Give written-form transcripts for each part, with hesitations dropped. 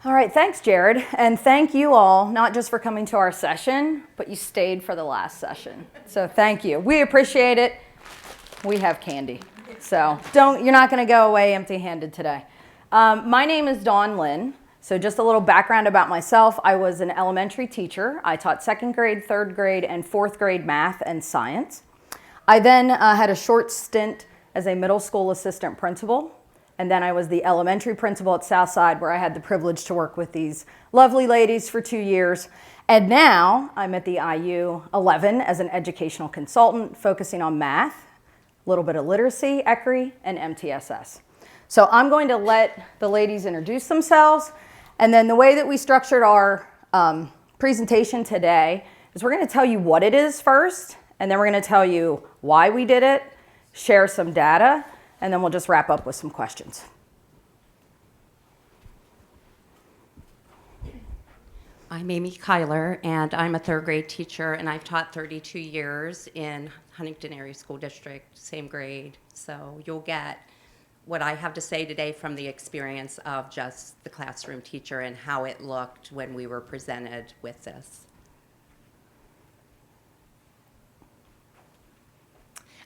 All right, thanks, Jared. And thank you all, not just for coming to our session, but you stayed for the last session. So thank you. We appreciate it. We have candy. So you're not going to go away empty-handed today. My name is Dawn Lynn. So just a little background about myself. I was an elementary teacher. I taught second grade, third grade, and fourth grade math and science. I then had a short stint as a middle school assistant principal. And then I was the elementary principal at Southside, where I had the privilege to work with these lovely ladies for 2 years. And now I'm at the IU 11 as an educational consultant, focusing on math, a little bit of literacy, ECRI, and MTSS. So I'm going to let the ladies introduce themselves. And then the way that we structured our presentation today is we're going to tell you what it is first, and then we're going to tell you why we did it, share some data, and then we'll just wrap up with some questions. I'm Amy Kyler, and I'm a third grade teacher, and I've taught 32 years in Huntington Area School District, same grade. So you'll get what I have to say today from the experience of just the classroom teacher and how it looked when we were presented with this.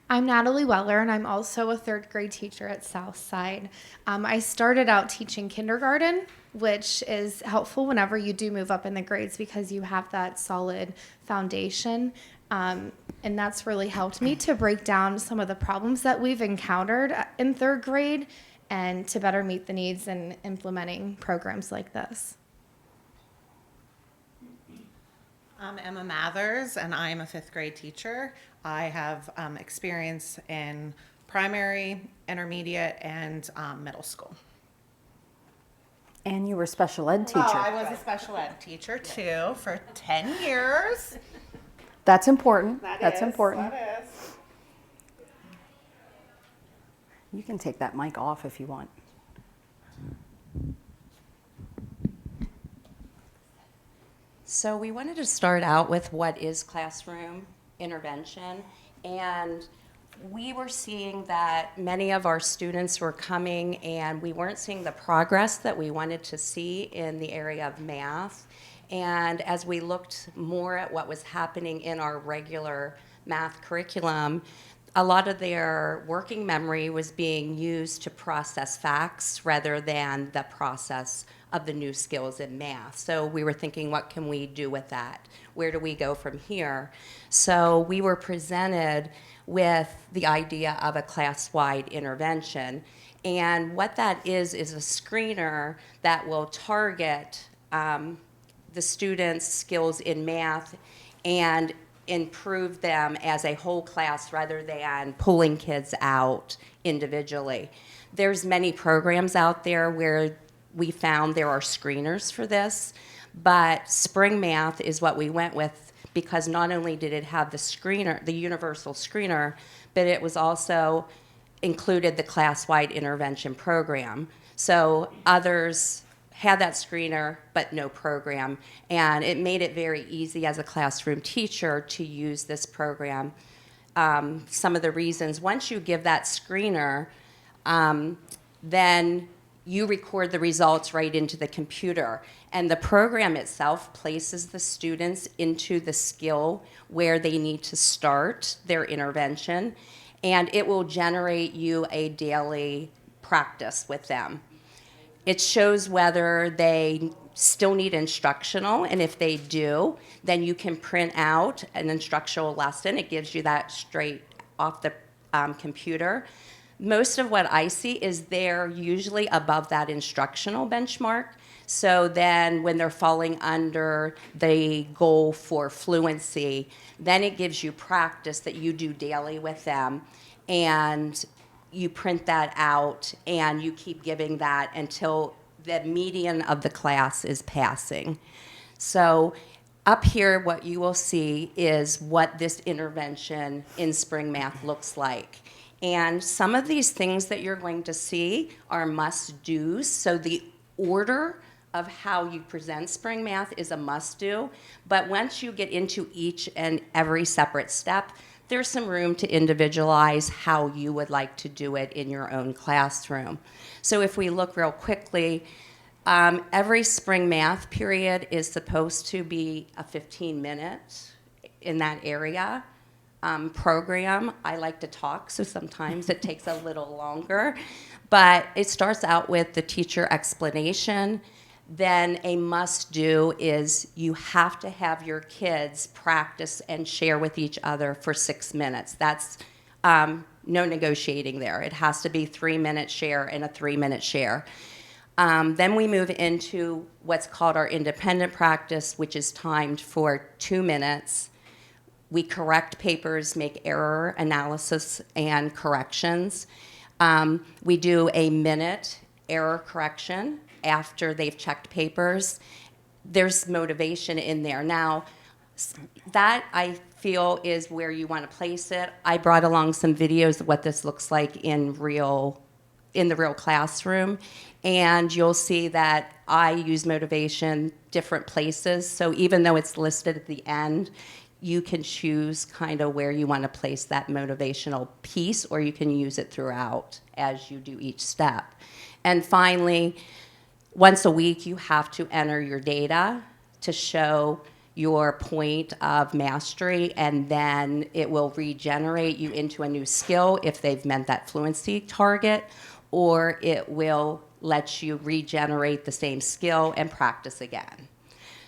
I'm Natalie Weller, and I'm also a third grade teacher at Southside. I started out teaching kindergarten, which is helpful whenever you do move up in the grades because you have that solid foundation. And that's really helped me to break down some of the problems that we've encountered in third grade and to better meet the needs in implementing programs like this. I'm Emma Mathers, and I'm a fifth grade teacher. I have experience in primary, intermediate, and middle school. And you were a special ed teacher. Oh, I was a special ed teacher too for 10 years. That's important. That is. You can take that mic off if you want. So we wanted to start out with what is classroom intervention, and we were seeing that many of our students were coming and we weren't seeing the progress that we wanted to see in the area of math. And as we looked more at what was happening in our regular math curriculum, a lot of their working memory was being used to process facts rather than the process of the new skills in math. So we were thinking, what can we do with that? Where do we go from here? So we were presented with the idea of a class-wide intervention. And what that is a screener that will target the students' skills in math and improve them as a whole class rather than pulling kids out individually. There's many programs out there where we found there are screeners for this, but Spring Math is what we went with because not only did it have the screener, the universal screener, but it was also included the class-wide intervention program. So others had that screener, but no program. And it made it very easy as a classroom teacher to use this program. Some of the reasons, once you give that screener, then you record the results right into the computer. And the program itself places the students into the skill where they need to start their intervention. And it will generate you a daily practice with them. It shows whether they still need instructional, and if they do, then you can print out an instructional lesson. It gives you that straight off the computer. Most of what I see is they're usually above that instructional benchmark. So then when they're falling under the goal for fluency, then it gives you practice that you do daily with them. And you print that out and you keep giving that until the median of the class is passing. So up here, what you will see is what this intervention in Spring Math looks like. And some of these things that you're going to see are must-dos. So the order of how you present Spring Math is a must-do. But once you get into each and every separate step, there's some room to individualize how you would like to do it in your own classroom. So if we look real quickly, Every spring math period is supposed to be a 15-minute in that area program. I like to talk, so sometimes it takes a little longer. But it starts out with the teacher explanation. Then a must-do is you have to have your kids practice and share with each other for 6 minutes. That's no negotiating there. It has to be 3-minute share and a 3-minute share. Then we move into what's called our independent practice, which is timed for 2 minutes. We correct papers, make error analysis and corrections. We do a minute error correction after they've checked papers. There's motivation in there. Now, that I feel is where you want to place it. I brought along some videos of what this looks like in the real classroom, and you'll see that I use motivation different places. So even though it's listed at the end, you can choose kind of where you want to place that motivational piece, or you can use it throughout as you do each step. And finally, once a week, you have to enter your data to show your point of mastery, and then it will regenerate you into a new skill if they've met that fluency target, or it will let you regenerate the same skill and practice again.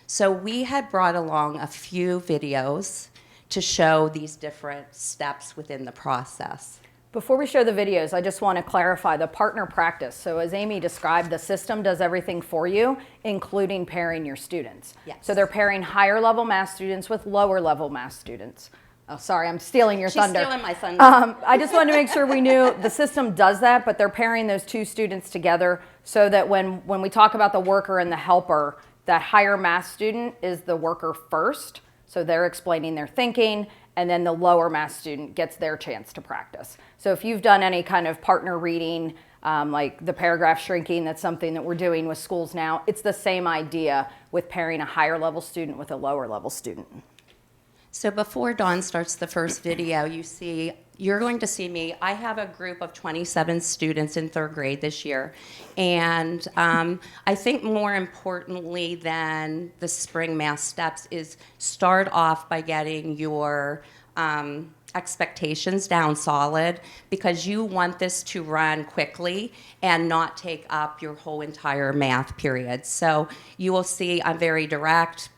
So we had brought along a few videos to show these different steps within the process. Before we show the videos, I just want to clarify the partner practice. So as Amy described, the system does everything for you, including pairing your students. Yes. So they're pairing higher level math students with lower level math students. Oh, sorry, I'm stealing your thunder. She's stealing my thunder. I just wanted to make sure we knew the system does that, but they're pairing those two students together so that when we talk about the worker and the helper, that higher math student is the worker first. So they're explaining their thinking, and then the lower math student gets their chance to practice. So if you've done any kind of partner reading, like the paragraph shrinking, that's something that we're doing with schools now. It's the same idea with pairing a higher level student with a lower level student. So before Dawn starts the first video, you're going to see me. I have a group of 27 students in 3rd grade this year. And I think more importantly than the spring math steps is start off by getting your expectations down solid, because you want this to run quickly and not take up your whole entire math period. So you will see I'm very direct.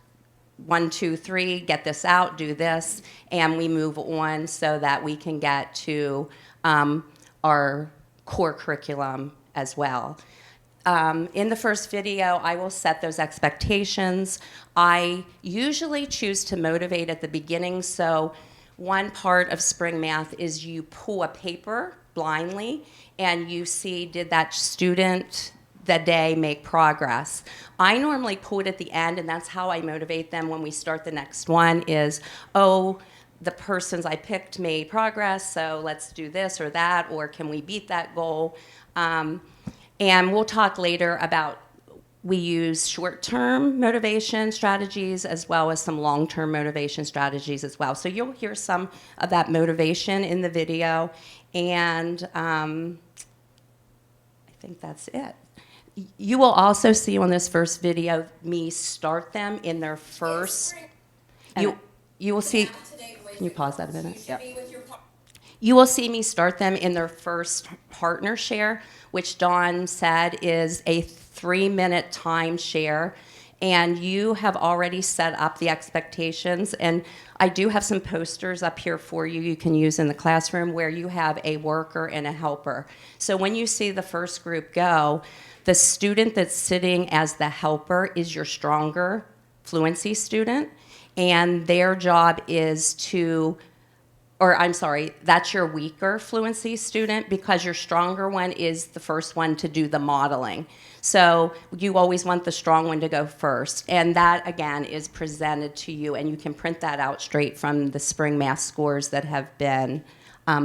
1, 2, 3, get this out, do this, and we move on so that we can get to our core curriculum as well. In the first video, I will set those expectations. I usually choose to motivate at the beginning, so one part of spring math is you pull a paper blindly and you see, did that student that day make progress. I normally pull it at the end, and that's how I motivate them when we start the next one is, oh, the persons I picked made progress, so let's do this or that, or can we beat that goal? And we'll talk later about, we use short-term motivation strategies as well as some long-term motivation strategies as well. So you'll hear some of that motivation in the video, and I think that's it. You will also see on this first video me start them in their first. You will see. Can you pause that a minute? Yep. You will see me start them in their first partner share, which Dawn said is a 3-minute time share. And you have already set up the expectations. And I do have some posters up here for you you can use in the classroom where you have a worker and a helper. So when you see the first group go, the student that's sitting as the helper is your stronger fluency student. And their job is to, or I'm sorry, that's your weaker fluency student, because your stronger one is the first one to do the modeling. So you always want the strong one to go first. And that, again, is presented to you, and you can print that out straight from the spring math scores that have been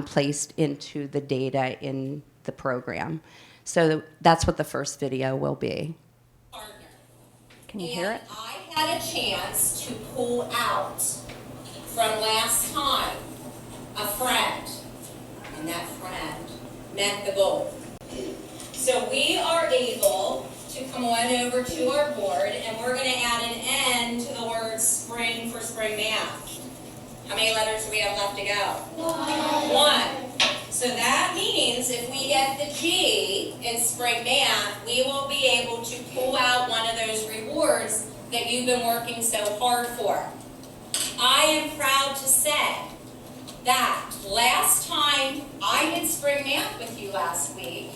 placed into the data in the program. So that's what the first video will be. Can you hear it? I had a chance to pull out from last time a friend, and that friend met the goal. So we are able to come come on over to our board, and we're going to add an N to the word spring for spring math. How many letters do we have left to go? One. So that means if we get the G in spring math, we will be able to pull out one of those rewards that you've been working so hard for. I am proud to say that last time I did spring math with you last week,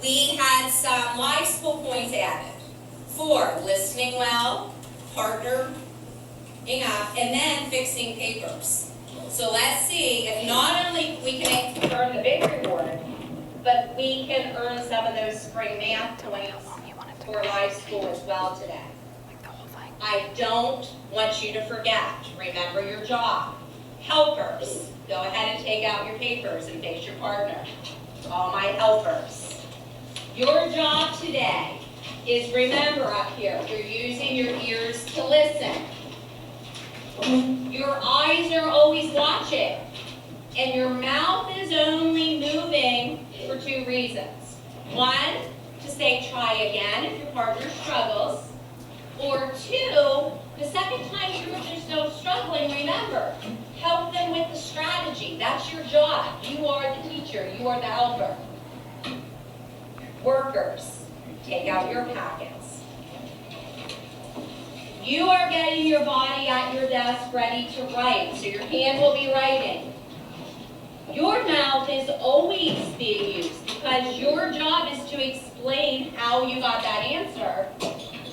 we had some life school points added for listening well, partnering up, and then fixing papers. So let's see if not only we can earn the big reward, but we can earn some of those spring math points for life school as well today. I don't want you to forget. Remember your job. Helpers, go ahead and take out your papers and face your partner. All my helpers. Your job today is, remember up here, you're using your ears to listen. Your eyes are always watching. And your mouth is only moving for two reasons. One, to say try again if your partner struggles. Or two, the second time you're still struggling, remember, help them with the strategy. That's your job. You are the teacher. You are the helper. Workers, take out your packets. You are getting your body at your desk ready to write, so your hand will be writing. Your mouth is always being used because your job is to explain how you got that answer.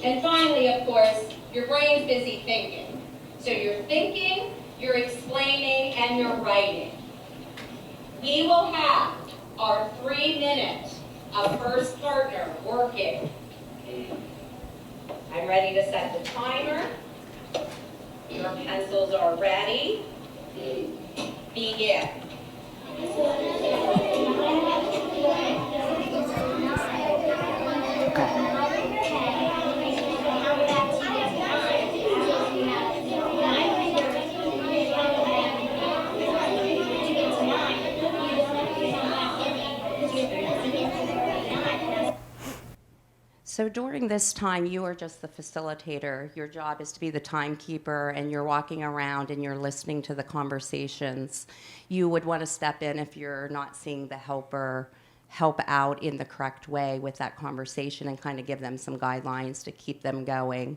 And finally, of course, your brain's busy thinking. So you're thinking, you're explaining, and you're writing. We will have our 3 minutes of first partner working. I'm ready to set the timer. Your pencils are ready. Begin. So during this time, you are just the facilitator. Your job is to be the timekeeper, and you're walking around and you're listening to the conversations. You would want to step in if you're not seeing the helper help out in the correct way with that conversation and kind of give them some guidelines to keep them going.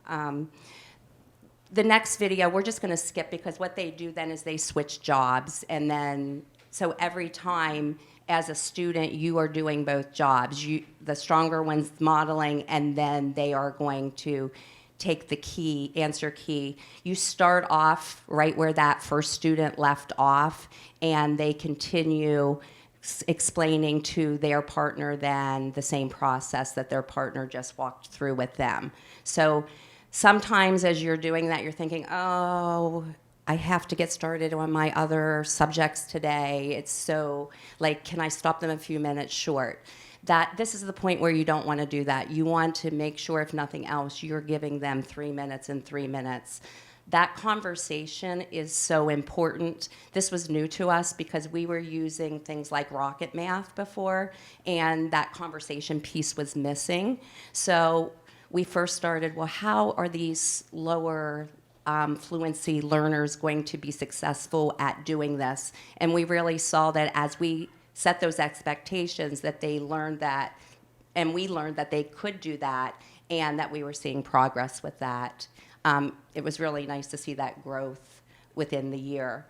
The next video, we're just going to skip because what they do then is they switch jobs. And then, so every time as a student, you are doing both jobs. The stronger one's modeling, and then they are going to take the key, answer key. You start off right where that first student left off, and they continue explaining to their partner then the same process that their partner just walked through with them. So sometimes as you're doing that, you're thinking, oh, I have to get started on my other subjects today. It's so, like, can I stop them a few minutes short? This is the point where you don't want to do that. You want to make sure, if nothing else, you're giving them 3 minutes and 3 minutes. That conversation is so important. This was new to us because we were using things like rocket math before, and that conversation piece was missing. So we first started, well, how are these lower fluency learners going to be successful at doing this? And we really saw that as we set those expectations, that they learned that, and we learned that they could do that, and that we were seeing progress with that. It was really nice to see that growth within the year.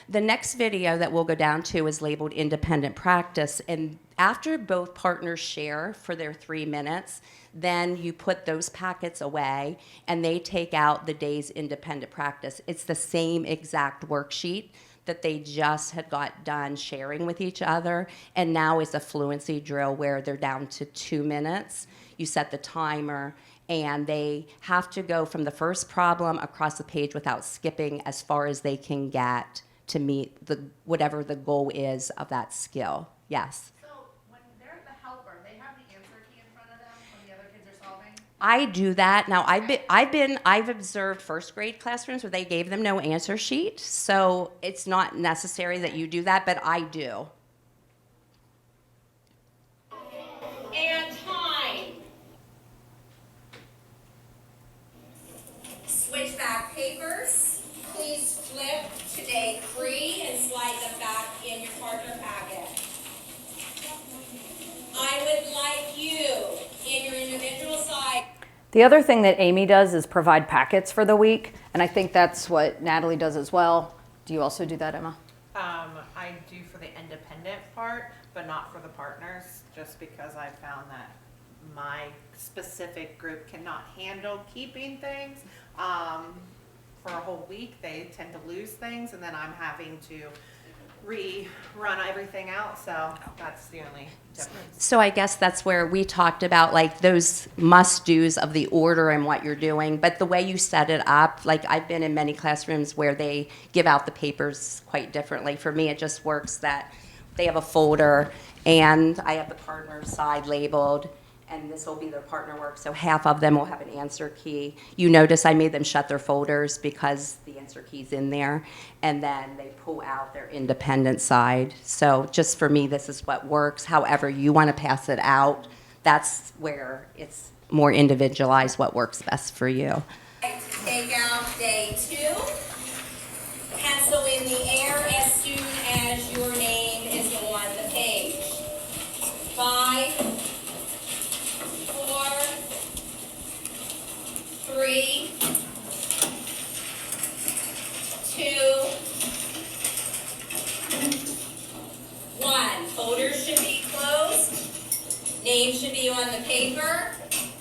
The next video that we'll go down to is labeled Independent Practice, and after both partners share for their 3 minutes, then you put those packets away and they take out the day's independent practice. It's the same exact worksheet that they just had got done sharing with each other, and now it's a fluency drill where they're down to 2 minutes. You set the timer, and they have to go from the first problem across the page without skipping as far as they can get to meet whatever the goal is of that skill. Yes? So when they're the helper, they have the answer key in front of them when the other kids are solving? I do that. Now, I've observed first grade classrooms where they gave them no answer sheet, so it's not necessary that you do that, but I do. And time. would like you in your individual side. The other thing that Amy does is provide packets for the week, and I think that's what Natalie does as well. Do you also do that, Emma? I do for the independent part, but not for the partners, just because I found that my specific group cannot handle keeping things. For a whole week, they tend to lose things, and then I'm having to rerun everything out, so that's the only difference. So I guess that's where we talked about like those must-dos of the order and what you're doing, but the way you set it up, like I've been in many classrooms where they give out the papers quite differently. For me, it just works that they have a folder and I have the partner side labeled, and this will be their partner work, so half of them will have an answer key. You notice I made them shut their folders because the answer key's in there, and then they pull out their independent side. So just for me, this is what works. However you want to pass it out, that's where it's more individualized, what works best for you. Take out day 2. Pencil in the air as soon as your name is on the page. 5, 4, 3, 2, 1. Folders should be closed. Name should be on the paper.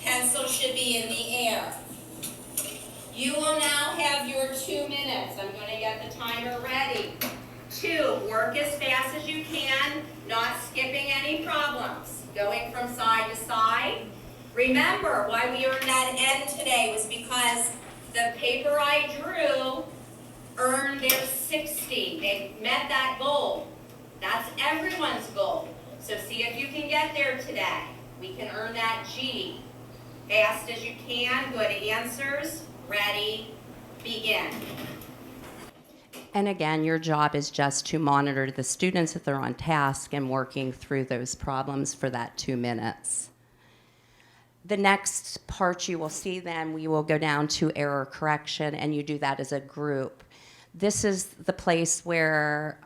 Pencil should be in the air. You will now have your 2 minutes. I'm going to get the timer ready. 2, work as fast as you can, not skipping any problems. Going from side to side. Remember, why we earned that N today was because the paper I drew earned their 60. They met that goal. That's everyone's goal. So see if you can get there today. We can earn that G. Fast as you can, good answers. Ready, begin. And again, your job is just to monitor the students if they're on task and working through those problems for that 2 minutes. The next part you will see then, we will go down to error correction, and you do that as a group. This is the place where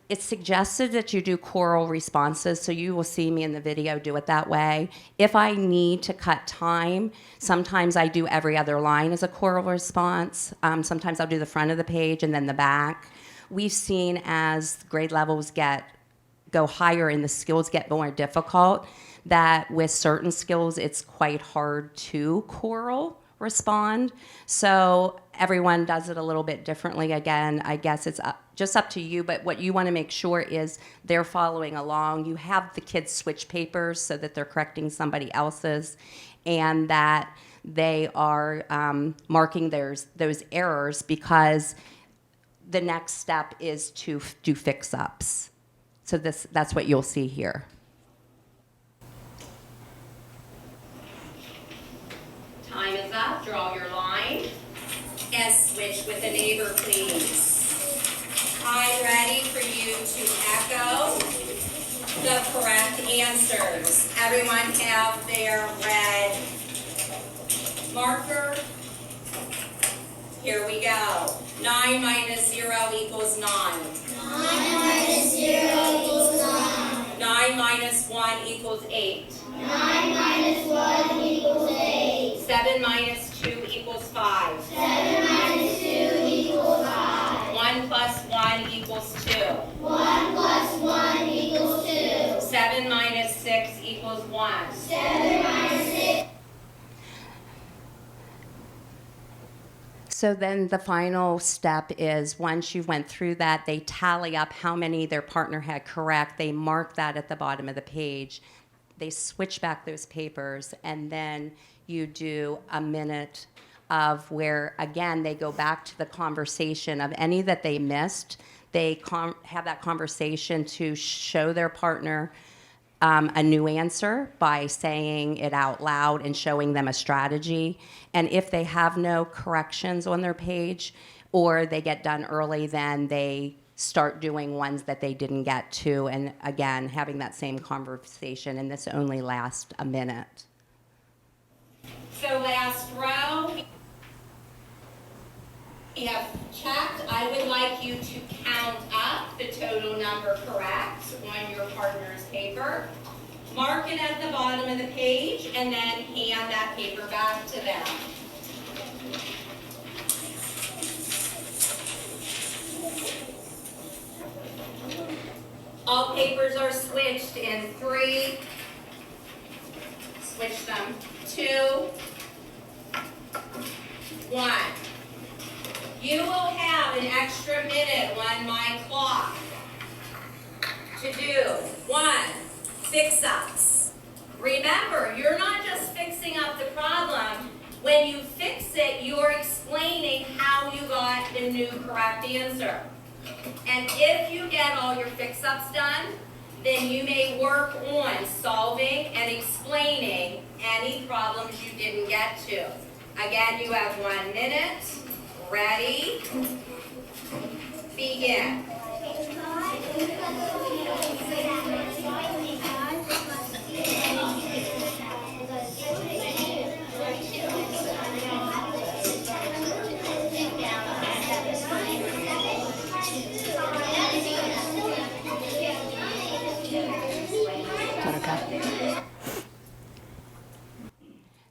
it's suggested that you do choral responses, so you will see me in the video do it that way. If I need to cut time, sometimes I do every other line as a choral response. Sometimes I'll do the front of the page and then the back. We've seen as grade levels go higher and the skills get more difficult, that with certain skills it's quite hard to choral respond. So everyone does it a little bit differently. Again, I guess it's just up to you, but what you want to make sure is they're following along. You have the kids switch papers so that they're correcting somebody else's, and that they are marking those errors, because the next step is to do fix-ups. So that's what you'll see here. Time is up. Draw your line. And switch with the neighbor, please. I'm ready for you to echo the correct answers. Everyone have their red marker. Here we go. 9 minus 0 equals 9. 9 minus 0 equals 9. 9 minus 1 equals 8. 9 minus 1 equals 8. 7 minus 2 equals 5. 7 minus 2 equals 5. 1 plus 1 equals 2. 1 plus 1 equals 2. 7 minus 6 equals 1. 7 minus 6. So then the final step is, once you went through that, they tally up how many their partner had correct. They mark that at the bottom of the page. They switch back those papers, and then you do a minute of where, again, they go back to the conversation of any that they missed. They have that conversation to show their partner a new answer by saying it out loud and showing them a strategy. And if they have no corrections on their page, or they get done early, then they start doing ones that they didn't get to, and again, having that same conversation, and this only lasts a minute. So last row, we have checked. I would like you to count up the total number correct on your partner's paper. mark it at the bottom of the page, and then hand that paper back to them. All papers are switched in 3, switch them, 2, 1. You will have an extra minute on my clock to do 1, fix-ups. Remember, you're not just fixing up the problem. When you fix it, you're explaining how you got the new correct answer. And if you get all your fix-ups done, then you may work on solving and explaining any problems you didn't get to. Again, you have 1 minute. Ready? Begin.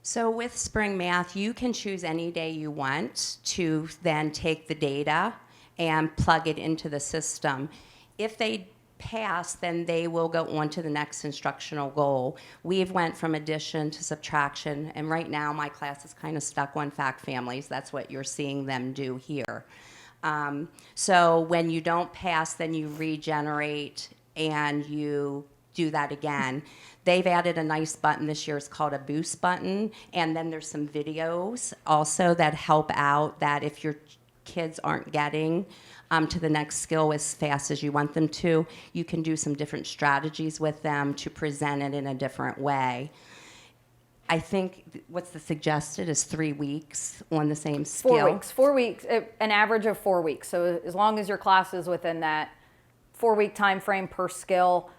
So with Spring Math, you can choose any day you want to then take the data and plug it into the system. If they pass, then they will go on to the next instructional goal. We've went from addition to subtraction, and right now my class is kind of stuck on fact families. That's what you're seeing them do here. So when you don't pass, then you regenerate and you do that again. They've added a nice button this year. It's called a boost button. And then there's some videos also that help out that if your kids aren't getting to the next skill as fast as you want them to, you can do some different strategies with them to present it in a different way. I think what's the suggested is 3 weeks on the same skill. 4 weeks. 4 weeks, an average of 4 weeks. So as long as your class is within that 4-week time frame per skill,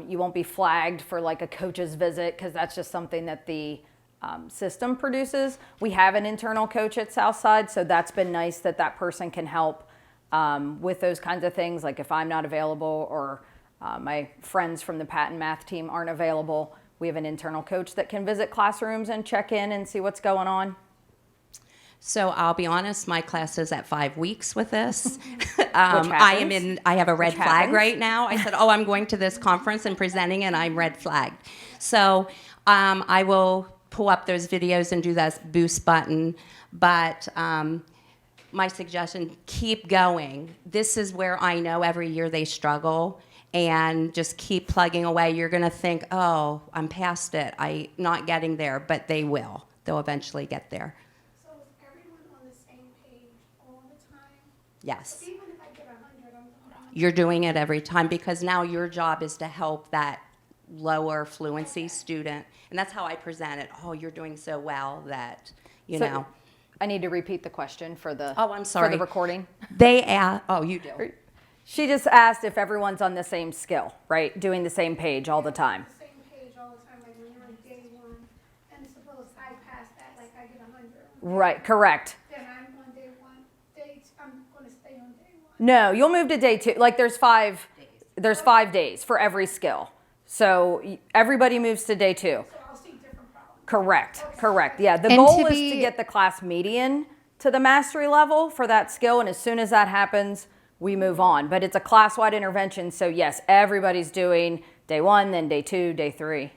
you won't be flagged for like a coach's visit because that's just something that the system produces. We have an internal coach at Southside, so that's been nice that that person can help with those kinds of things. Like if I'm not available or my friends from the Pat and Math team aren't available, we have an internal coach that can visit classrooms and check in and see what's going on. So I'll be honest, my class is at 5 weeks with this. I have a red flag right now. I said, I'm going to this conference and presenting, and I'm red flagged. So I will pull up those videos and do that boost button. But my suggestion, keep going. This is where I know every year they struggle. And just keep plugging away. You're going to think, I'm past it. I'm not getting there. But they will. They'll eventually get there. Yes. Even if I get 100, You're doing it every time because now your job is to help that lower fluency student. And that's how I present it. You're doing so well that, you know. I need to repeat the question for the I'm sorry. for the recording. They ask, you do. She just asked if everyone's on the same skill, right? Doing the same page all the time. the same page all the time, like when you're on day 1, and suppose I pass that, like I get 100. Right, correct. Then I'm on day 1. I'm going to stay on day 1. No, you'll move to day 2. Like there's 5 days for every skill. So everybody moves to day 2. So I'll see different problems. Correct. Yeah, the And goal to is to get the class median to the mastery level for that skill, and as soon as that happens, we move on. But it's a class-wide intervention, so yes, everybody's doing day 1, then day 2, day 3.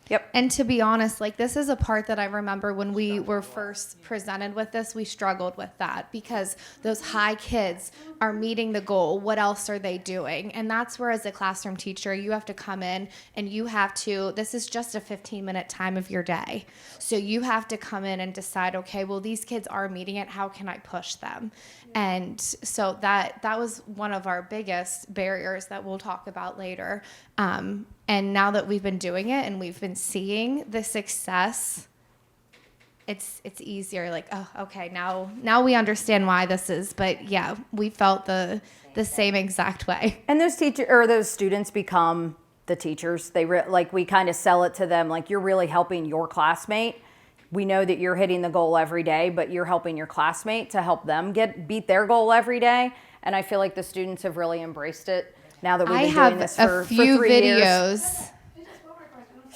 Yep. And to be honest, like this is a part that I remember when we were first presented with this, we struggled with that because those high kids are meeting the goal. What else are they doing? And that's where as a classroom teacher, you have to come in and you have to, this is just a 15-minute time of your day. So you have to come in and decide, okay, well, these kids are meeting it. How can I push them? And so that was one of our biggest barriers that we'll talk about later. And now that we've been doing it and we've been seeing the success, it's easier. Like, okay, now we understand why this is. But yeah, we felt the same exact way. And those students become the teachers. We kind of sell it to them like you're really helping your classmate. We know that you're hitting the goal every day, but you're helping your classmate to help them beat their goal every day. And I feel like the students have really embraced it now that we've been doing this for 3 years. I have a few videos.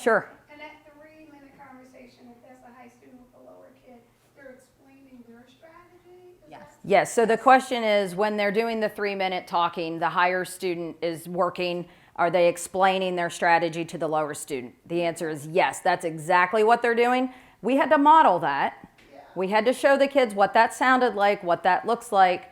Sure. And that 3-minute conversation, if that's a high student with a lower kid, they're explaining their strategy? Is that- Yes, so the question is, when they're doing the 3-minute talking, the higher student is working, are they explaining their strategy to the lower student? The answer is yes, that's exactly what they're doing. We had to model that. We had to show the kids what that sounded like, what that looks like.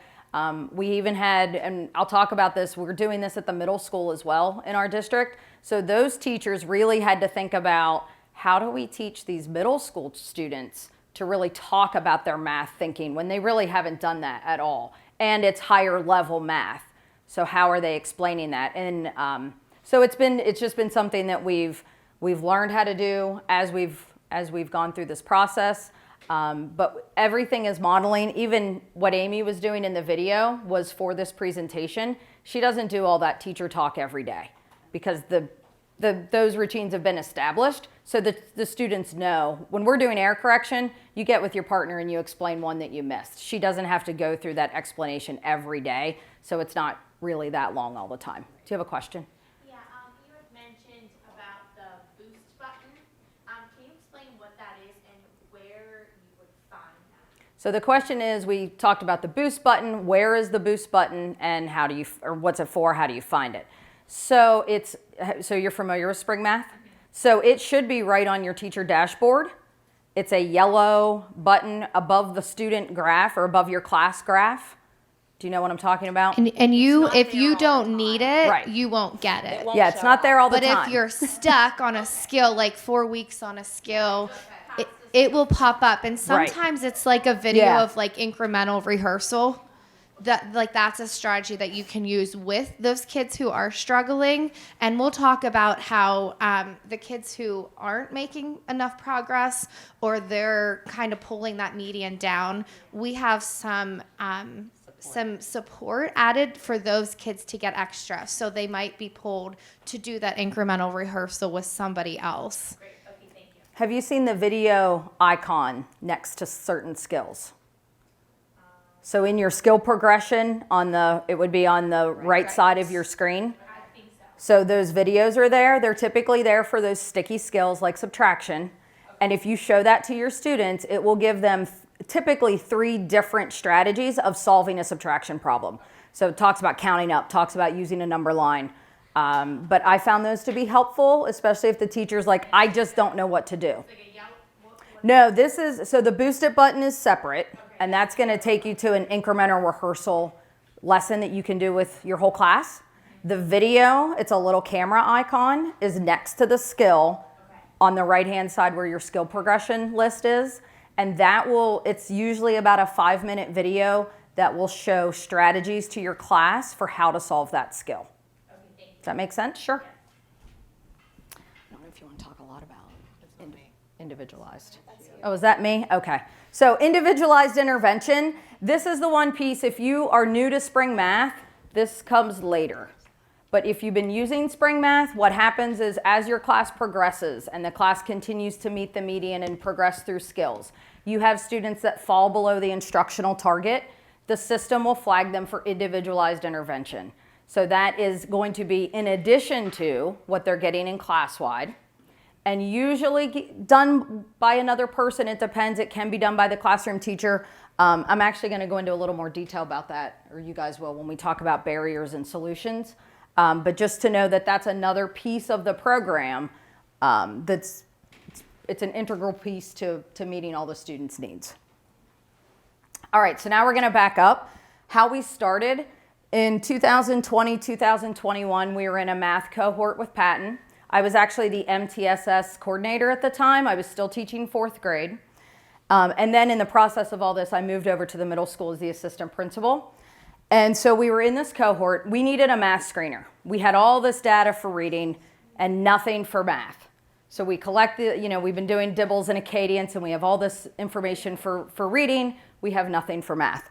We even had, and I'll talk about this, we're doing this at the middle school as well in our district. So those teachers really had to think about, how do we teach these middle school students to really talk about their math thinking when they really haven't done that at all? And it's higher level math. So how are they explaining that? And so it's just been something that we've learned how to do as we've gone through this process. But everything is modeling. Even what Amy was doing in the video was for this presentation. She doesn't do all that teacher talk every day because those routines have been established, so that the students know. When we're doing error correction, you get with your partner and you explain one that you missed. She doesn't have to go through that explanation every day, so it's not really that long all the time. Do you have a question? Yeah, you had mentioned about the boost button. Can you explain what that is and where you would find that? So the question is, we talked about the boost button. Where is the boost button, and how do you, or what's it for? How do you find it? So so you're familiar with Spring Math? So it should be right on your teacher dashboard. It's a yellow button above the student graph or above your class graph. Do you know what I'm talking about? And you, not if there you all the don't time. need it, Right. you won't get it. won't Yeah, it's show not there all the But time. if you're stuck on a skill, like 4 weeks on a skill, it will pop up. And Right. sometimes it's like a video Yeah. of like incremental rehearsal. That's a strategy that you can use with those kids who are struggling. And we'll talk about how the kids who aren't making enough progress, or they're kind of pulling that median down, we have some support added for those kids to get extra. So they might be pulled to do that incremental rehearsal with somebody else. Great, okay, thank you. Have you seen the video icon next to certain skills? So in your skill progression, it would be on the right side of your screen. I think so. So those videos are there. They're typically there for those sticky skills like subtraction. And if you show that to your students, it will give them typically 3 different strategies of solving a subtraction problem. So it talks about counting up, talks about using a number line. But I found those to be helpful, especially if the teacher's like, I just don't know what to do. Like a yellow, what No, so the Boost It button is separate, and that's going to take you to an incremental rehearsal lesson that you can do with your whole class. The video, it's a little camera icon, is next to the skill on the right-hand side where your skill progression list is. And it's usually about a 5-minute video that will show strategies to your class for how to solve that skill. okay, thank you. Does that make sense? Sure. I don't know if you want to talk a lot about individualized. Oh, is that me? Okay. So individualized intervention, this is the one piece, if you are new to Spring Math, this comes later. But if you've been using Spring Math, what happens is as your class progresses and the class continues to meet the median and progress through skills, you have students that fall below the instructional target, the system will flag them for individualized intervention. So that is going to be in addition to what they're getting in class-wide, and usually done by another person. It depends. It can be done by the classroom teacher. I'm actually going to go into a little more detail about that, or you guys will, when we talk about barriers and solutions. But just to know that that's another piece of the program it's an integral piece to meeting all the students' needs. All right, so now we're going to back up. How we started in 2020, 2021, we were in a math cohort with Patton. I was actually the MTSS coordinator at the time. I was still teaching 4th grade. And then in the process of all this, I moved over to the middle school as the assistant principal. And so we were in this cohort. We needed a math screener. We had all this data for reading and nothing for math. So we collected, we've been doing dibbles and Acadians, and we have all this information for reading. We have nothing for math.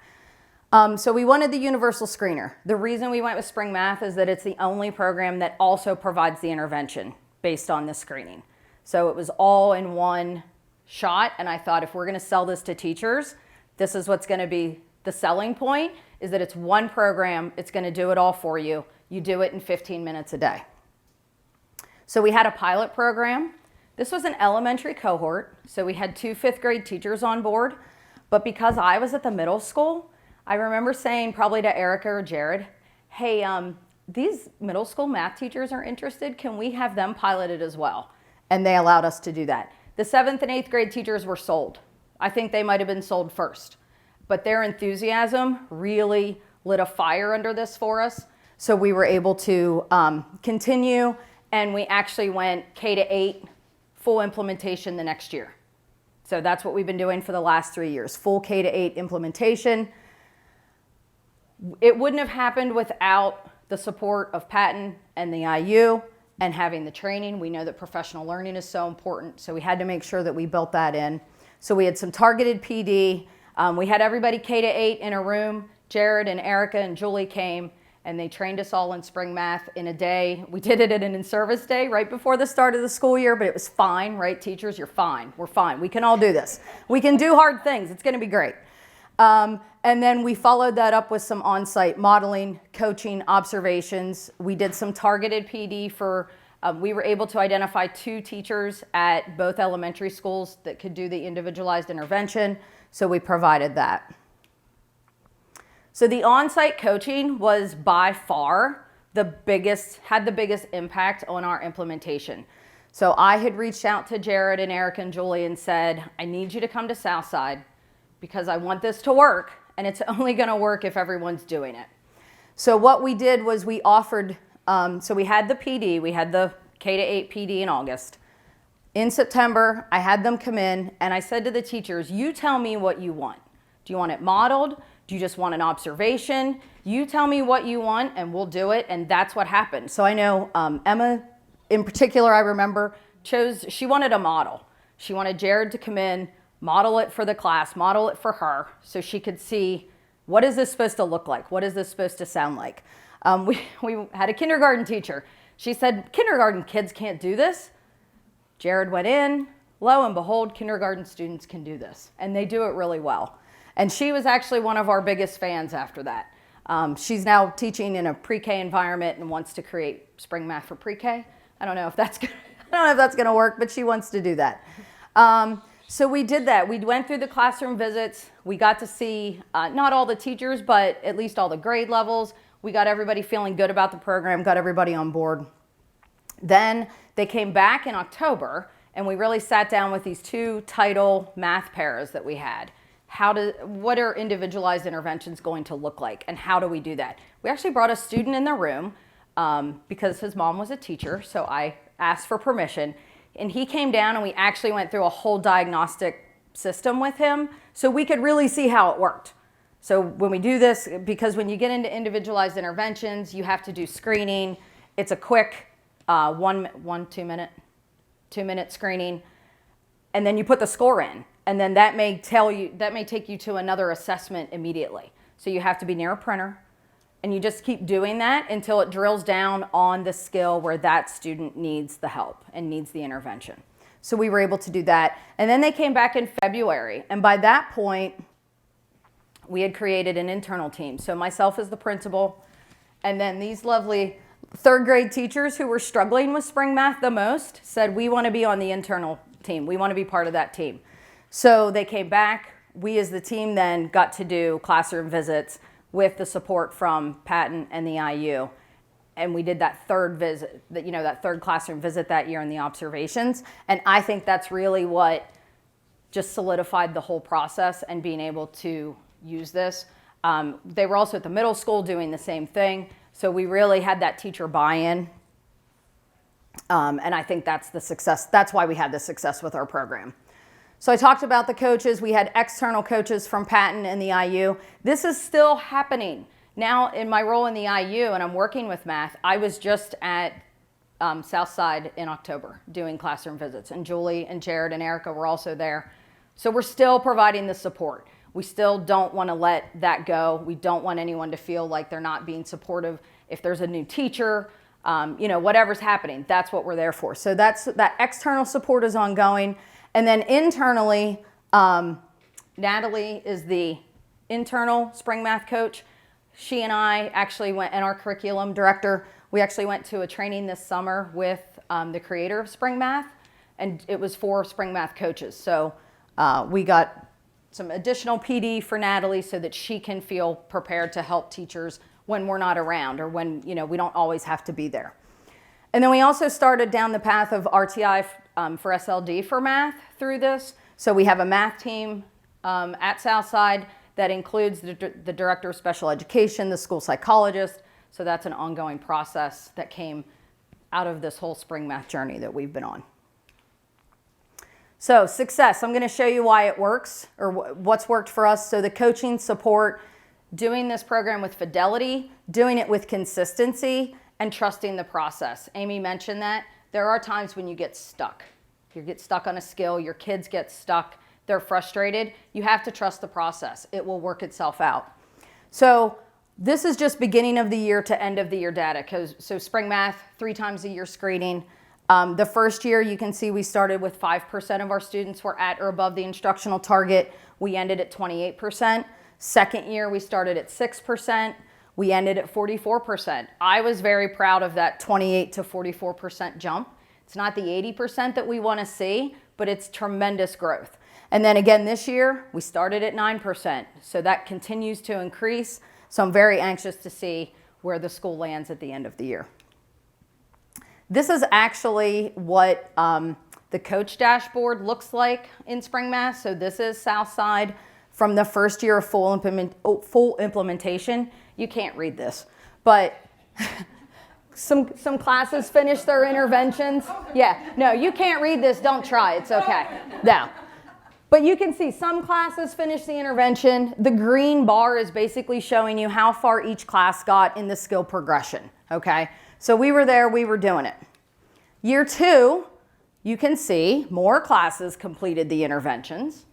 So we wanted the universal screener. The reason we went with Spring Math is that it's the only program that also provides the intervention based on the screening. So it was all in one shot, and I thought if we're going to sell this to teachers, this is what's going to be the selling point, is that it's one program, it's going to do it all for you. You do it in 15 minutes a day. So we had a pilot program. This was an elementary cohort, so we had 2 fifth grade teachers on board. But because I was at the middle school, I remember saying probably to Erica or Jared, hey, these middle school math teachers are interested. Can we have them piloted as well? And they allowed us to do that. The 7th and 8th grade teachers were sold. I think they might have been sold first. But their enthusiasm really lit a fire under this for us. So we were able to continue, and we actually went K-8 full implementation the next year. So that's what we've been doing for the last 3 years, full K-8 implementation. It wouldn't have happened without the support of Patton and the IU and having the training. We know that professional learning is so important, so we had to make sure that we built that in. So we had some targeted PD. We had everybody K-8 in a room. Jared and Erica and Julie came, and they trained us all in spring math in a day. We did it at an in-service day right before the start of the school year, but it was fine, right? Teachers, you're fine. We're fine. We can all do this. We can do hard things. It's going to be great. And then we followed that up with some on-site modeling, coaching, observations. We did some targeted PD for, we were able to identify 2 teachers at both elementary schools that could do the individualized intervention, so we provided that. So the on-site coaching was by far had the biggest impact on our implementation. So I had reached out to Jared and Eric and Julie and said, I need you to come to Southside because I want this to work, and it's only going to work if everyone's doing it. So what we did was we offered, so we had the PD, we had the K-8 PD in August. In September, I had them come in, and I said to the teachers, you tell me what you want. Do you want it modeled? Do you just want an observation? You tell me what you want, and we'll do it, and that's what happened. So I know Emma, in particular, I remember, she wanted a model. She wanted Jared to come in, model it for the class, model it for her, so she could see, what is this supposed to look like? What is this supposed to sound like? We had a kindergarten teacher. She said, kindergarten kids can't do this. Jared went in, lo and behold, kindergarten students can do this, and they do it really well. And she was actually one of our biggest fans after that. She's now teaching in a pre-K environment and wants to create spring math for pre-K. I don't know if that's gonna work, but she wants to do that. So we did that. We went through the classroom visits. We got to see not all the teachers, but at least all the grade levels. We got everybody feeling good about the program, got everybody on board. Then they came back in October, and we really sat down with these 2 title math pairs that we had. What are individualized interventions going to look like, and how do we do that? We actually brought a student in the room because his mom was a teacher, so I asked for permission. And he came down, and we actually went through a whole diagnostic system with him so we could really see how it worked. So when we do this, because when you get into individualized interventions, you have to do screening. It's a quick 2 minute screening, and then you put the score in. And then that may take you to another assessment immediately. So you have to be near a printer, and you just keep doing that until it drills down on the skill where that student needs the help and needs the intervention. So we were able to do that. And then they came back in February. And by that point, we had created an internal team. So myself as the principal, and then these lovely 3rd grade teachers who were struggling with spring math the most said, we want to be on the internal team. We want to be part of that team. So they came back. We as the team then got to do classroom visits with the support from Patton and the IU. And we did that 3rd visit, that 3rd classroom visit that year in the observations. And I think that's really what just solidified the whole process and being able to use this. They were also at the middle school doing the same thing. So we really had that teacher buy-in. And I think that's the success. That's why we had the success with our program. So I talked about the coaches. We had external coaches from Patton and the IU. This is still happening. Now in my role in the IU, and I'm working with math, I was just at Southside in October doing classroom visits. And Julie and Jared and Erica were also there. So we're still providing the support. We still don't want to let that go. We don't want anyone to feel like they're not being supportive. If there's a new teacher, whatever's happening, that's what we're there for. So that external support is ongoing. And then internally, Natalie is the internal spring math coach. She and I actually went, and our curriculum director, we actually went to a training this summer with the creator of spring math. and it was for spring math coaches. So we got some additional PD for Natalie so that she can feel prepared to help teachers when we're not around or when, we don't always have to be there. And then we also started down the path of RTI for SLD for math through this. So we have a math team at Southside that includes the director of special education, the school psychologist. So that's an ongoing process that came out of this whole spring math journey that we've been on. So success, I'm going to show you why it works or what's worked for us. So the coaching support, doing this program with fidelity, doing it with consistency, and trusting the process. Amy mentioned that. There are times when you get stuck. You get stuck on a skill, your kids get stuck, they're frustrated. You have to trust the process. It will work itself out. So this is just beginning of the year to end of the year data. So spring math, 3 times a year screening. The first year, you can see we started with 5% of our students were at or above the instructional target. We ended at 28%. Second year, we started at 6%. We ended at 44%. I was very proud of that 28 to 44% jump. It's not the 80% that we want to see, but it's tremendous growth. And then again this year, we started at 9%. So that continues to increase. So I'm very anxious to see where the school lands at the end of the year. This is actually what the coach dashboard looks like in spring math. So this is Southside from the first year of full implementation. You can't read this, but some classes finish their interventions. Yeah, no, you can't read this. Don't try. It's okay. No. But you can see some classes finish the intervention. The green bar is basically showing you how far each class got in the skill progression, okay? So we were there, we were doing it. Year 2, you can see more classes completed the interventions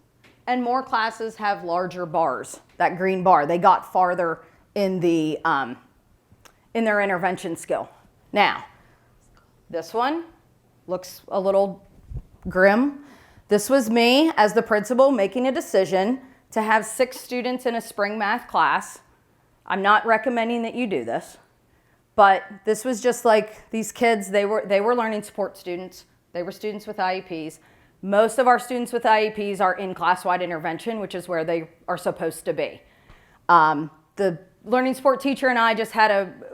and more classes have larger bars, that green bar. They got farther in the in their intervention skill. Now, this one looks a little grim. This was me as the principal making a decision to have 6 students in a spring math class. I'm not recommending that you do this, but this was just like these kids, they were learning support students. They were students with IEPs. Most of our students with IEPs are in class-wide intervention, which is where they are supposed to be. The learning support teacher and I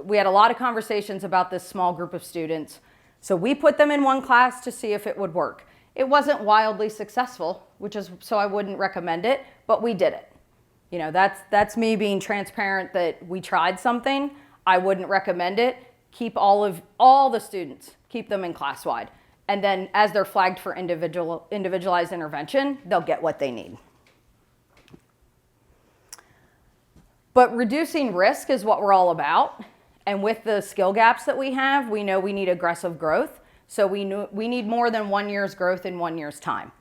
we had a lot of conversations about this small group of students. So we put them in one class to see if it would work. It wasn't wildly successful, so I wouldn't recommend it, but we did it. That's me being transparent that we tried something. I wouldn't recommend it. Keep all the students, keep them in class-wide. And then as they're flagged for individualized intervention, they'll get what they need. But reducing risk is what we're all about. And with the skill gaps that we have, we know we need aggressive growth. So we need more than 1 year's growth in 1 year's time.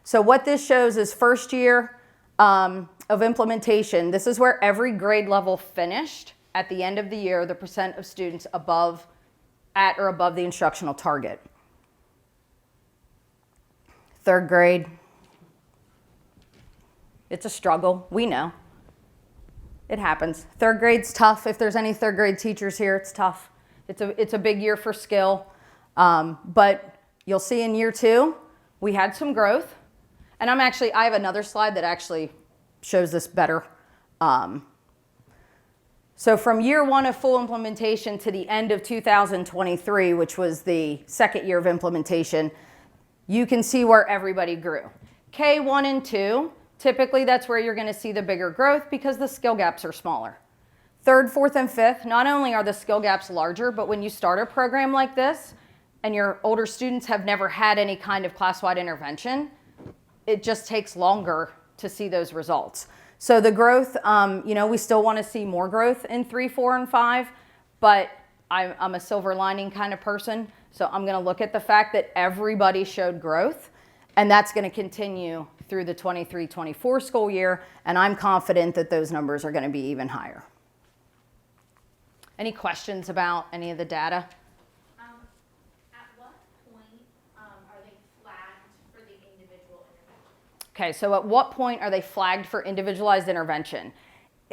So what this shows is first year of implementation. This is where every grade level finished at the end of the year, the percent of students at or above the instructional target. 3rd grade, it's a struggle, we know. It happens. 3rd grade's tough. If there's any 3rd grade teachers here, it's tough. It's a big year for skill. But you'll see in year 2, we had some growth. And I have another slide that actually shows this better. So from year 1 of full implementation to the end of 2023, which was the 2nd year of implementation, you can see where everybody grew. K1 and 2, typically that's where you're going to see the bigger growth because the skill gaps are smaller. 3rd, 4th, and 5th, not only are the skill gaps larger, but when you start a program like this and your older students have never had any kind of class-wide intervention, it just takes longer to see those results. So the growth, we still want to see more growth in 3, 4, and 5, but I'm a silver lining kind of person. So I'm going to look at the fact that everybody showed growth, and that's going to continue through the 23-24 school year, and I'm confident that those numbers are going to be even higher. Any questions about any of the data? At what point are they flagged for the individual intervention? Okay, so at what point are they flagged for individualized intervention?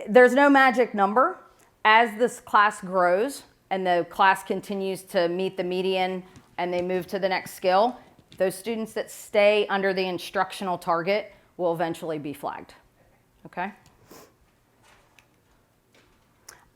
There's no magic number. As this class grows and the class continues to meet the median and they move to the next skill, Those students that stay under the instructional target will eventually be flagged. Okay?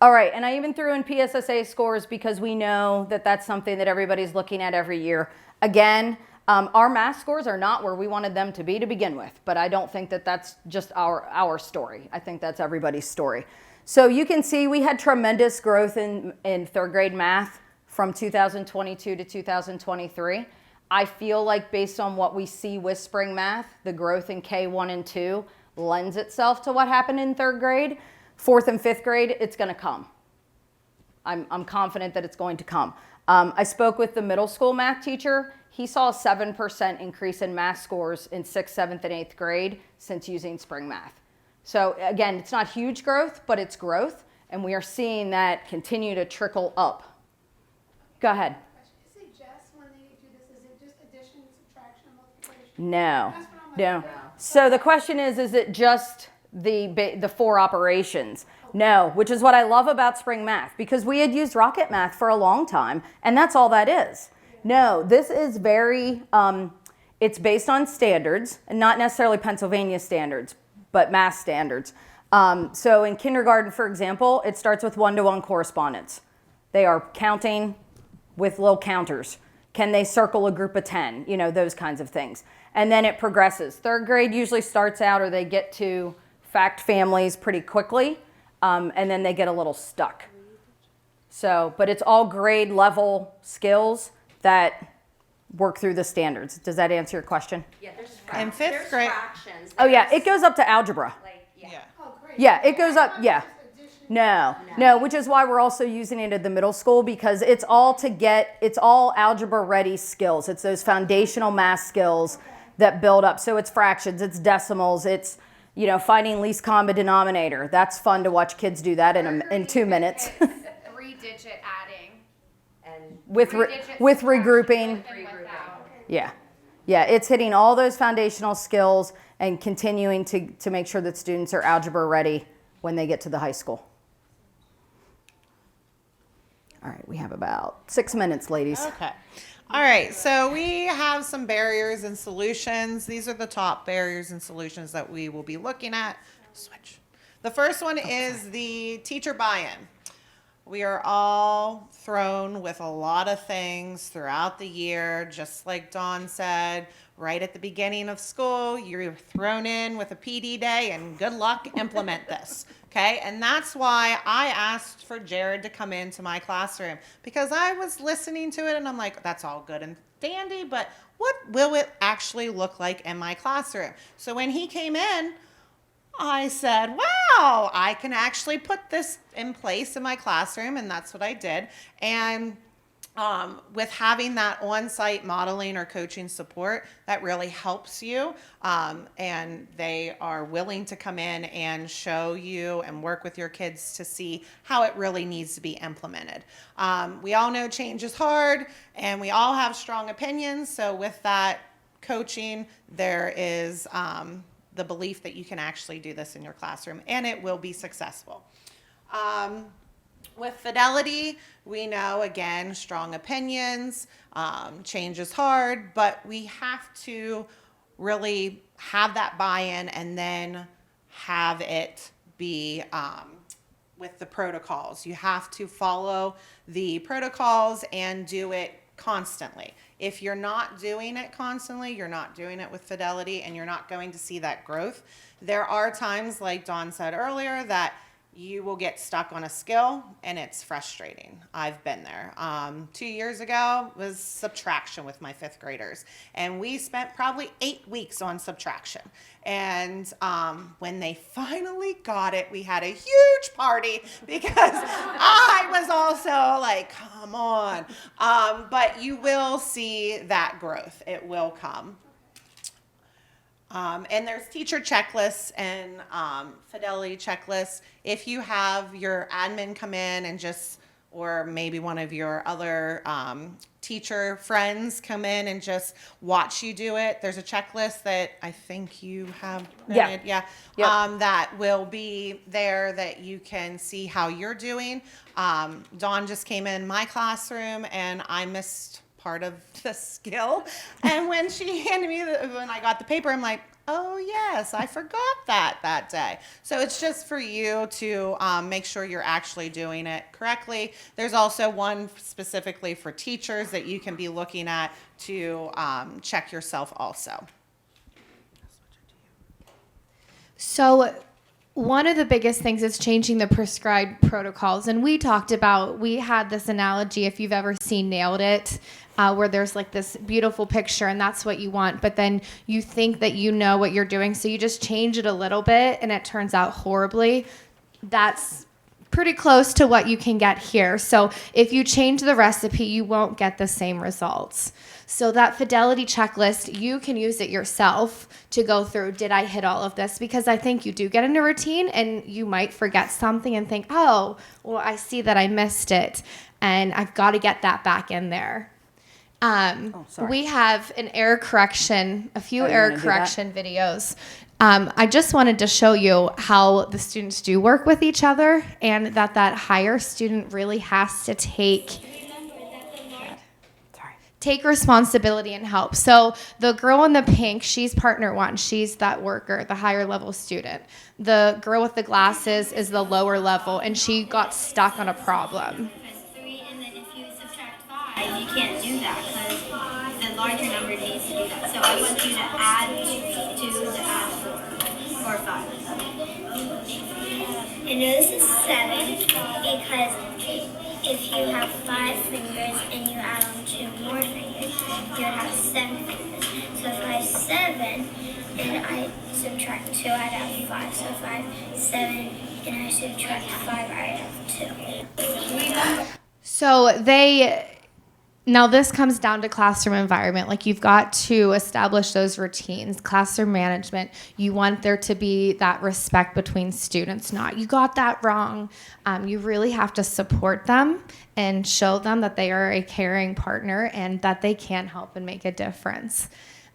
All right, and I even threw in PSSA scores because we know that that's something that everybody's looking at every year. Again, our math scores are not where we wanted them to be to begin with, but I don't think that that's just our story. I think that's everybody's story. So you can see we had tremendous growth in third grade math from 2022 to 2023. I feel like based on what we see with spring math, the growth in K1 and 2 lends itself to what happened in third grade. Fourth and fifth grade, it's going to come. I'm confident that it's going to come. I spoke with the middle school math teacher. He saw a 7% increase in math scores in 6th, 7th, and 8th grade since using spring math. So again, it's not huge growth, but it's growth, and we are seeing that continue to trickle up. Go ahead. Is it just when they do this, is it just addition, subtraction, multiplication? No, That's what I'm no. wondering. So the question is it just the 4 operations? No, which is what I love about spring math, because we had used rocket math for a long time, and that's all that is. No, this is very, it's based on standards, and not necessarily Pennsylvania standards, but math standards. So in kindergarten, for example, it starts with 1-to-1 correspondence. They are counting with little counters. Can they circle a group of 10? You know, those kinds of things. And then it progresses. Third grade usually starts out, or they get to fact families pretty quickly, and then they get a little stuck. So, but it's all grade level skills that work through the standards. Does that answer your question? Yeah, there's In fifth grade. fractions. Oh yeah, it goes up to algebra. Yeah. Oh, great. Yeah, it goes up, yeah. Just addition. No, which is why we're also using it at the middle school, because it's all algebra ready skills. It's those foundational math skills that build up. So it's fractions, it's decimals, it's, you know, finding least common denominator. That's fun to watch kids do that in 2 minutes. 3-digit adding. And with Three-digit regrouping. subtraction and without. Yeah, it's hitting all those foundational skills and continuing to make sure that students are algebra ready when they get to the high school. All right, we have about 6 minutes, ladies. Okay. All right. So we have some barriers and solutions. These are the top barriers and solutions that we will be looking at. Switch. The first one is the teacher buy-in. We are all thrown with a lot of things throughout the year. Just like Dawn said, right at the beginning of school, you're thrown in with a PD day and good luck, implement this. Okay, and that's why I asked for Jared to come into my classroom, because I was listening to it and I'm like, that's all good and dandy, but what will it actually look like in my classroom? So when he came in, I said, wow, I can actually put this in place in my classroom, and that's what I did. And with having that on-site modeling or coaching support, that really helps you. And they are willing to come in and show you and work with your kids to see how it really needs to be implemented. We all know change is hard, and we all have strong opinions. So with that coaching, there is the belief that you can actually do this in your classroom, and it will be successful. With Fidelity, we know, again, strong opinions, change is hard, but we have to really have that buy-in and then have it be with the protocols. You have to follow the protocols and do it constantly. If you're not doing it constantly, you're not doing it with Fidelity, and you're not going to see that growth. There are times, like Dawn said earlier, that you will get stuck on a skill, and it's frustrating. I've been there. 2 years ago was subtraction with my 5th graders, and we spent probably 8 weeks on subtraction. And when they finally got it, we had a huge party because I was also like, come on. But you will see that growth. It will come. And there's teacher checklists and Fidelity checklists. If you have your admin come in and just, or maybe one of your other teacher friends come in and just watch you do it, there's a checklist that I think you have printed. Yep. That will be there that you can see how you're doing. Dawn just came in my classroom and I missed part of the skill. And when she handed me, when I got the paper, I'm like, oh yes, I forgot that day. So it's just for you to make sure you're actually doing it correctly. There's also one specifically for teachers that you can be looking at to check yourself also. So one of the biggest things is changing the prescribed protocols. And we had this analogy, if you've ever seen Nailed It, where there's like this beautiful picture and that's what you want, but then you think that you know what you're doing, so you just change it a little bit and it turns out horribly. That's pretty close to what you can get here. So if you change the recipe, you won't get the same results. So that fidelity checklist, you can use it yourself to go through, did I hit all of this? Because I think you do get in a routine and you might forget something and think, oh, well, I see that I missed it and I've got to get that back in there. We have an error correction, a few error correction videos. I just wanted to show you how the students do work with each other and that higher student really has to take responsibility and help. So the girl in the pink, she's partner one. She's that worker, the higher level student. The girl with the glasses is the lower level, and she got stuck on a problem. 3, and then if you subtract 5, you can't do that because the larger number needs to do that. So I want you to add 2 to add 4 or 5. And this is 7 because if you have 5 fingers and you add on 2 more fingers, you would have 7 fingers. So if I have 7 and I subtract 2, I'd have 5. So if I have 7 and I subtract 5, I'd have 2. So now this comes down to classroom environment. Like, you've got to establish those routines. Classroom management, you want there to be that respect between students, not you got that wrong. You really have to support them and show them that they are a caring partner and that they can help and make a difference.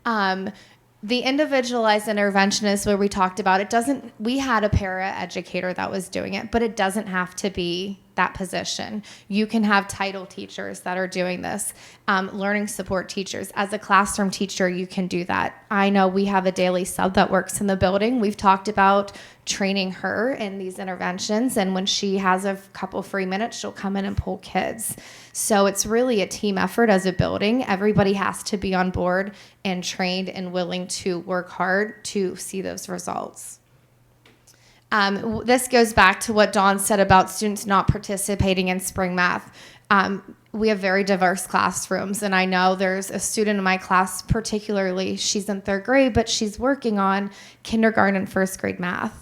The individualized intervention is where we talked about we had a para educator that was doing it, but it doesn't have to be that position. You can have title teachers that are doing this, learning support teachers. As a classroom teacher, you can do that. I know we have a daily sub that works in the building. We've talked about training her in these interventions, and when she has a couple free minutes, she'll come in and pull kids. So it's really a team effort as a building. Everybody has to be on board and trained and willing to work hard to see those results. This goes back to what Dawn said about students not participating in spring math. We have very diverse classrooms, and I know there's a student in my class, particularly, she's in 3rd grade, but she's working on kindergarten and 1st grade math.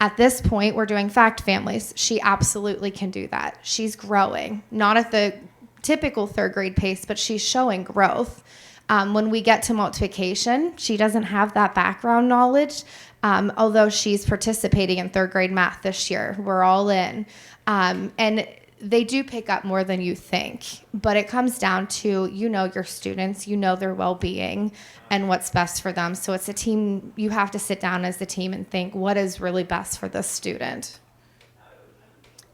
At this point, we're doing fact families. She absolutely can do that. She's growing, not at the typical 3rd grade pace, but she's showing growth. When we get to multiplication, she doesn't have that background knowledge, although she's participating in 3rd grade math this year. We're all in. And they do pick up more than you think, but it comes down to, your students, their well-being and what's best for them. So it's a team. You have to sit down as a team and think, what is really best for this student?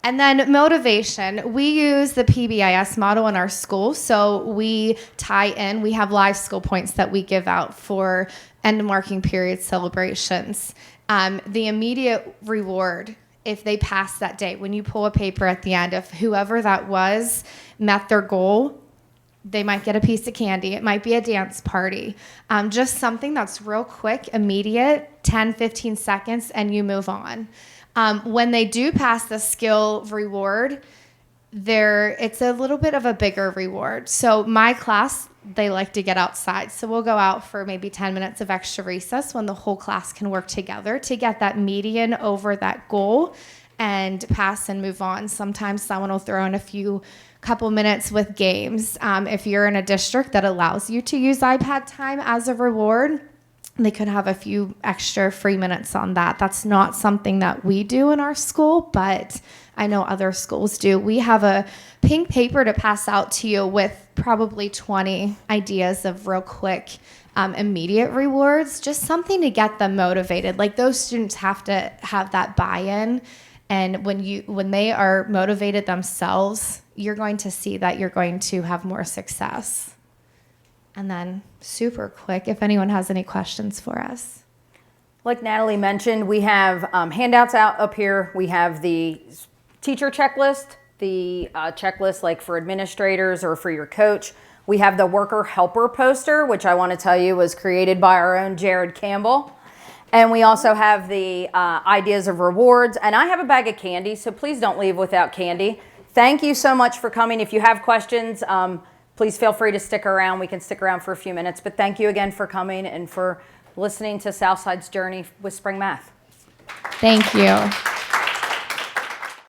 And then motivation. We use the PBIS model in our school. So we have live skill points that we give out for end marking period celebrations. The immediate reward, if they pass that day, when you pull a paper at the end, if whoever that was met their goal, they might get a piece of candy. It might be a dance party. Just something that's real quick, immediate, 10, 15 seconds, and you move on. When they do pass the skill reward, it's a little bit of a bigger reward. So my class, they like to get outside. So we'll go out for maybe 10 minutes of extra recess when the whole class can work together to get that median over that goal and pass and move on. Sometimes someone will throw in couple minutes with games. If you're in a district that allows you to use iPad time as a reward, they could have a few extra free minutes on that. That's not something that we do in our school, but I know other schools do. We have a pink paper to pass out to you with probably 20 ideas of real quick, immediate rewards, just something to get them motivated. Like, those students have to have that buy-in, and when they are motivated themselves, you're going to see that you're going to have more success. And then super quick, if anyone has any questions for us. Like Natalie mentioned, we have handouts out up here. We have the teacher checklist, the checklist like for administrators or for your coach. We have the worker helper poster, which I want to tell you was created by our own Jared Campbell. And we also have the ideas of rewards. And I have a bag of candy, so please don't leave without candy. Thank you so much for coming. If you have questions, please feel free to stick around. We can stick around for a few minutes. But thank you again for coming and for listening to Southside's journey with Spring Math. Thank you.